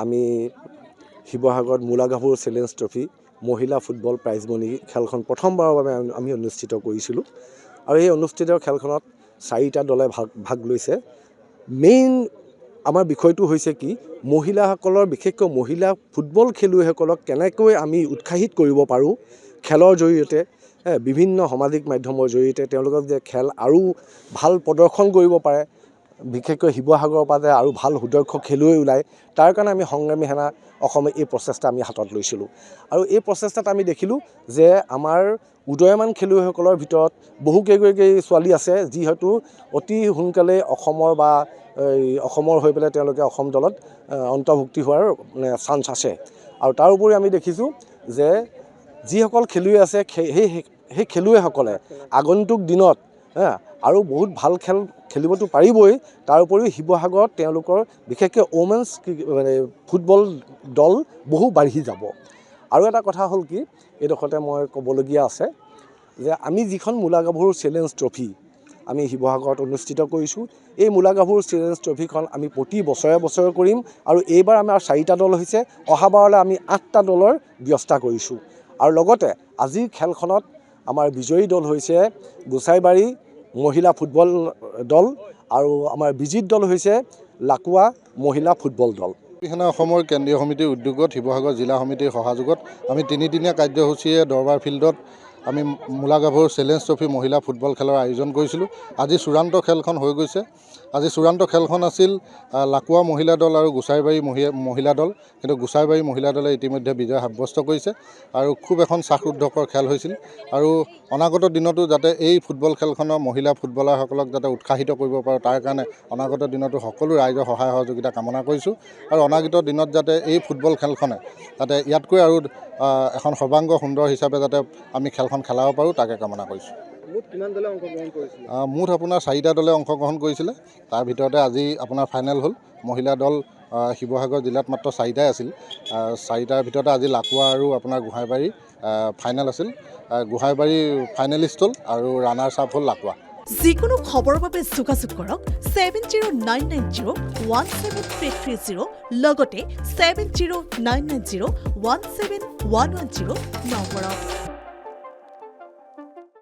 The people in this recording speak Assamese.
আমি শিৱসাগৰত মূলাগাভৰু চেলেঞ্জ ট্ৰফি মহিলা ফুটবল প্ৰাইজমণি খেলখন প্ৰথমবাৰৰ বাবে আমি অনুষ্ঠিত কৰিছিলোঁ আৰু এই অনুষ্ঠিত খেলখনত 4টা দলে ভাগ লৈছে। মেইন আমাৰ বিষয়টো হৈছে কি মহিলাসকলৰ বিশেষকৈ মহিলা ফুটবল খেলুৱৈসকলক কেনেকৈ আমি উৎসাহিত কৰিব পাৰোঁ খেলৰ জৰিয়তে বিভিন্ন সামাজিক মাধ্যমৰ জৰিয়তে তেওঁলোকক যে খেল আৰু ভাল প্ৰদৰ্শন কৰিব পাৰে বিশেষকৈ শিৱসাগৰৰ পৰা আৰু ভাল সুদক্ষ খেলুৱৈ ওলায় তাৰ কাৰণে আমি সংগ্ৰামী সেনা অসমে এই প্ৰচেষ্টা আমি হাতত লৈছিলোঁ আৰু এই প্ৰচেষ্টাত আমি দেখিলোঁ যে আমাৰ উদয়মান খেলুৱৈসকলৰ ভিতৰত বহুকেইগৰাকী ছোৱালী আছে যি হয়তো অতি সোনকালে অসমৰ হৈ পেলাই তেওঁলোকে অসম দলত অন্তৰ্ভুক্তি হোৱাৰ চান্স আছে আৰু তাৰ উপৰি আমি দেখিছোঁ যে যিসকল খেলুৱৈ আছে সেই খেলুৱৈসকলে আগন্তুক দিনত আৰু বহুত ভাল খেল খেলিবতো পাৰিবই তাৰ উপৰিও শিৱসাগৰত তেওঁলোকৰ বিশেষকৈ ওমেন্স ফুটবল দল বহু বাঢ়ি যাব আৰু এটা কথা হ'ল কি এইডোখৰতে মই ক'বলগীয়া আছে যে আমি যিখন মূলাগাভৰু চেলেঞ্জ ট্ৰফি আমি শিৱসাগৰত অনুষ্ঠিত কৰিছোঁ এই মূলাগাভৰু চেলেঞ্জ ট্ৰফিখন আমি প্ৰতি বছৰে কৰিম আৰু এইবাৰ আমাৰ 4টা দল হৈছে অহাবাৰলৈ আমি 8টা দলৰ ব্যৱস্থা কৰিছোঁ আৰু লগতে আজিৰ খেলখনত আমাৰ বিজয়ী দল হৈছে গোসাইবাৰী মহিলা ফুটবল দল আৰু আমাৰ বিজিত দল হৈছে লাকুৱা মহিলা ফুটবল দল। সেনা অসমৰ কেন্দ্ৰীয় সমিতিৰ উদ্যোগত শিৱসাগৰ জিলা সমিতিৰ সহযোগত আমি 3দিনীয়া কাৰ্যসূচীৰে দৰবাৰ ফিল্ডত আমি মূলাগাভৰু চেলেঞ্জ ট্ৰফি মহিলা ফুটবল খেলৰ আয়োজন কৰিছিলোঁ। আজি চূড়ান্ত খেলখন হৈ গৈছে। আজি চূড়ান্ত খেলখন আছিল লাকুৱা মহিলা দল আৰু গোসাইবাৰী মহিলা দল, কিন্তু গোসাইবাৰী মহিলা দলে ইতিমধ্যে বিজয় সাব্যস্ত কৰিছে আৰু খুব এখন শ্বাসৰুদ্ধকৰ খেল হৈছিল আৰু অনাগত দিনতো যাতে এই ফুটবল খেলখনৰ মহিলা ফুটবলাৰসকলক যাতে উৎসাহিত কৰিব পাৰোঁ তাৰ কাৰণে অনাগত দিনতো সকলো ৰাইজৰ সহায় সহযোগিতা কামনা কৰিছোঁ আৰু অনাগত দিনত যাতে এই ফুটবল খেলখনে যাতে ইয়াতকৈ আৰু এখন সৰ্বাংগ সুন্দৰ হিচাপে যাতে আমি খেলখন খেলাব পাৰোঁ তাকে কামনা কৰিছোঁ। মুঠ আপোনাৰ 4টা দলে অংশগ্ৰহণ কৰিছিলে তাৰ ভিতৰতে আজি আপোনাৰ ফাইনেল হ'ল। মহিলা দল শিৱসাগৰ জিলাত মাত্ৰ 4টাই আছিল। 4টাৰ ভিতৰতে আজি লাকুৱা আৰু আপোনাৰ গোহাঁইবাৰী ফাইনেল আছিল। গোহাঁইবাৰী ফাইনেলিষ্ট হ'ল আৰু ৰানাৰ্ছ আপ হ'ল লাকুৱা। যিকোনো খবৰৰ বাবে যোগাযোগ কৰক 7099017330 লগতে 7099017110 নম্বৰত।